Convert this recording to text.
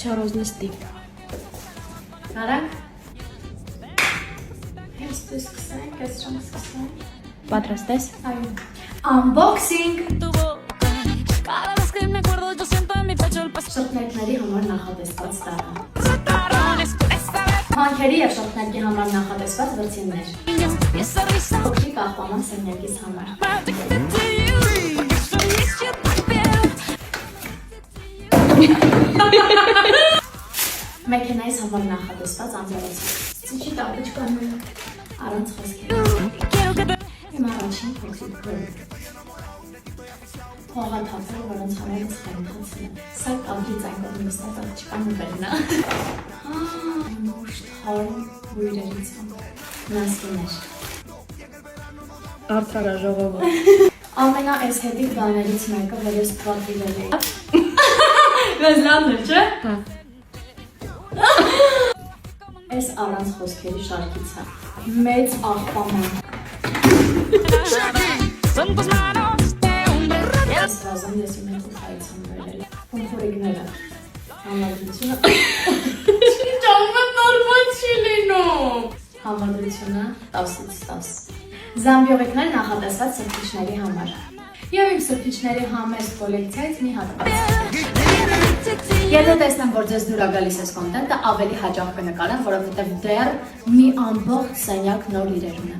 Все разнести. Արագ։ Ես դու սկսենք, ես չեմ սկսենք։ Պատրաստ ես։ Այո։ Unboxing։ Cada vez que me acuerdo yo siento en mi pecho el peso. Շորտներների համար նախատեսված տարը։ Tarones, esta vez Հանքերի եւ շորտների համար նախատեսված վրձիններ։ y esa risa Փոքրիկ աղբաման սենյակից համար։ addicted to you. Feliz yo también. Մեքենայից համար նախատեսված անձեռոցը։ Ծիչի տապիճկանում առանց խոսքերի։ Quiero que te Իմ առաջին փոքրիկ փոլ։ Հողաթափը, որոնց համար ես խնդրացել եմ։ Սա կամքից այն կողմ նստած աղջկան ու բերնա։ Նուշ թարմ բույրերից նասկիներ։ Արդարա ժողովը։ Ամենաէսթետիկ բաներից մեկը, որ ես պատվիրել էի։ Մեզ լավն է, չէ։ Հա։ Այս առանց խոսքերի շարքից է։ Մեծ աղբաման։ son tus manos de hombre rabioso. Ես ռազում ես իմ հետ ուխայից եմ վերել։ Կոնֆորիգները։ Համադրությունը։ Չիջամը նորմալ չի լինում։ Համադրությունը 10-ից 10։ Զամբիողիկներ նախատեսված սրբիչների համար։ Եվ իմ սրբիչների համեստ կոլեկցիայից մի հատված։ Եթե տեսնեմ, որ ձեզ դուր է գալիս այս կոնտենտը, ավելի հաճախ կնկարեմ, որովհետև դեռ մի ամբողջ սենյակ նոր իրեր ունեմ։